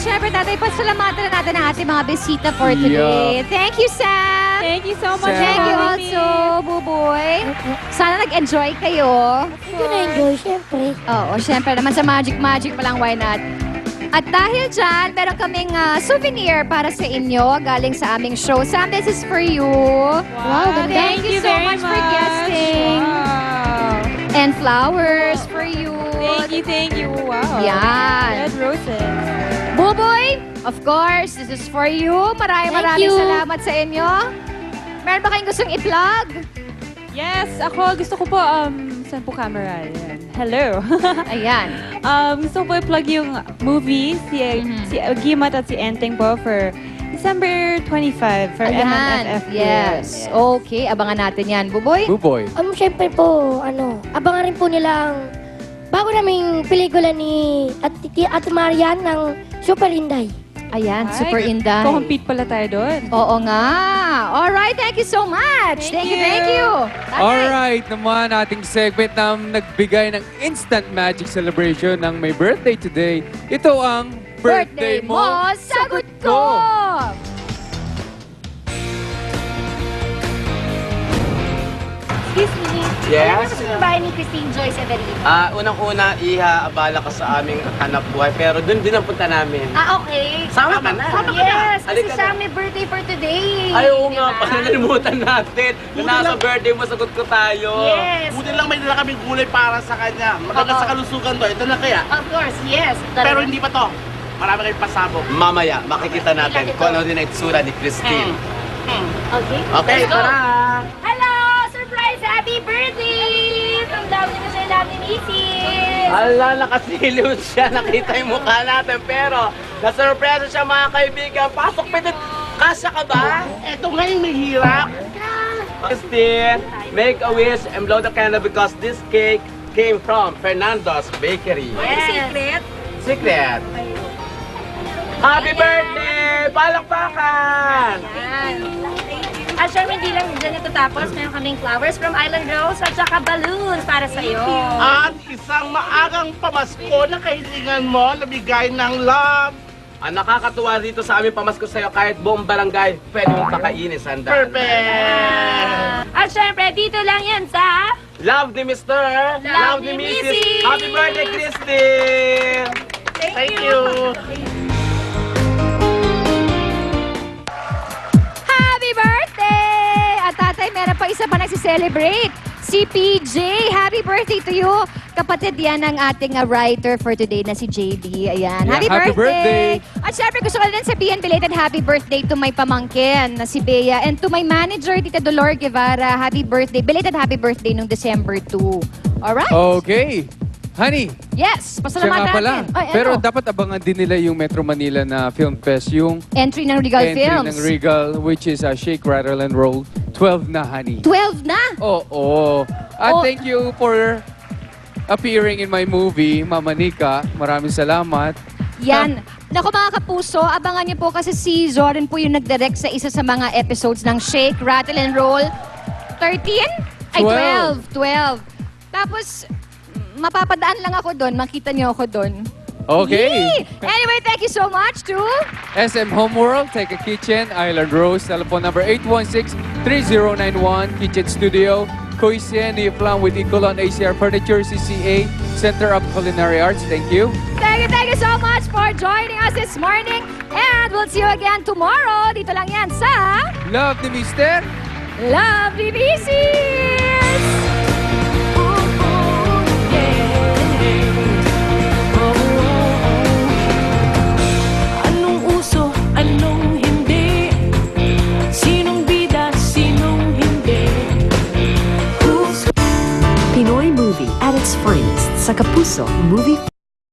syempre, tatay, pasalamatan na natin ang ating mga bisita for today. Thank you, Sam! Thank you so much. Sam. Thank you for having also, me. Buboy. Sana nag-enjoy kayo. Hindi na-enjoy, syempre. Oo, syempre naman sa Magic pa lang, why not? At dahil dyan, meron kaming souvenir para sa inyo galing sa aming show. Sam, this is for you. Wow, ganda. Thank you so very much for guesting. Wow. And flowers for you. Thank you. Wow. Yan. Red roses. Buboy, of course, this is for you. Maraming you. salamat sa inyo. Meron ba kayong gustong i-plug? Yes, ako gusto ko po, saan po camera? Ayan. Hello. Ayan. Gusto ko po i-plug yung movie, si Gimat at si Enteng po for December 25 for Ayan. MNFF. Yes. Okay, abangan natin yan. Buboy? Buboy. Syempre po, abangan rin po nila ang bago naming pelikula ni Ate Marian ng Super Inday. Ayan, Ay, super inday. Co-compete pala tayo doon. Oo nga. Alright, thank you so much. Thank Thank you. Tatay. Alright naman, ating segment na nagbigay ng instant magic celebration ng may birthday today. Ito ang Birthday mo, sagot ko! Excuse me. Yes? Ano gusto bahay ni Christine Joy Severino? Unang-una, abala ka sa aming hanap buhay, pero dun din ang punta namin. Okay. Sama ka na. Sama ka yes, kasi Halika siya na. may birthday for today. Ay, oo nga, Diba? panalimutan natin. Na nasa birthday mo, sagot ko tayo. Yes. Buti lang may dala kaming gulay para sa kanya. Maganda Oo. sa kalusugan to. Ito na kaya. Of course, yes. Pero hindi pa to. Marami kayong pasabog. Mamaya, makikita natin kung ano din ang itsura ni Christine. Okay. Okay, Let's go. tara! Hello! Surprise! Happy birthday! From love ni Mr. Love ni Mrs. Ala, nakasiliw siya. Nakita yung mukha natin. Pero, nasurpresa siya mga kaibigan. Pasok, Petit! Kasya ka ba? Ito nga yung mahirap. Christine, make a wish and blow the candle because this cake came from Fernando's Bakery. Yes. Secret? Secret. Happy birthday! Palakpakan! Yan. At syempre, hindi lang dyan ito tapos. Meron kaming flowers from Island Rose at saka balloons para sa'yo. At isang maagang pamasko na kahilingan mo na bigay ng love. Ang nakakatuwa dito sa aming pamasko sa'yo, kahit buong barangay, pwede mong pakainin, Sanda. Perfect! At syempre, dito lang yan sa... Love ni Mr. Love ni Mrs. Happy birthday, Christine! Thank you! Happy birthday! At tatay, meron pa isa pa nagsiselebrate. Si PJ, happy birthday to you. Kapatid yan ng ating writer for today na si JB. Ayan, Yeah, happy happy birthday! birthday! At syempre, gusto ko din sabihin belated happy birthday to my pamangkin na si Bea and to my manager, Tita Dolor Guevara. Happy birthday, belated happy birthday nung December 2. Alright? Okay. Honey, Yes, siya pasalamatan nga pala. natin. Ay, Pero ano? dapat abangan din nila yung Metro Manila na Film Fest, yung Entry ng Regal entry Films. ng Regal, which is Shake, Rattle, and Roll. 12 na, honey. 12 na! Oo. At Oh. thank you for appearing in my movie, Mama Nika. Maraming salamat. Yan. Naku mga kapuso, abangan niyo po kasi si Zoren po yung nag-direct sa isa sa mga episodes ng Shake, Rattle, and Roll. 13? Ay, 12. Tapos, mapapadaan lang ako doon. Makita niyo ako doon. Okay. Yee! Anyway, thank you so much to... SM Homeworld, Take a Kitchen, Island Rose, telephone number 816-3091, Kitchen Studio, Koisien, Niflam with Icolon ACR Furniture, CCA, Center of Culinary Arts. Thank you. Thank you so much for joining us this morning. And we'll see you again tomorrow. Dito lang yan sa Love ni Mister. Love DBCs! Anong uso, anong hindi? Sinong bida, sinong hindi? Pinoy Movie at its finest sa Kapuso Movie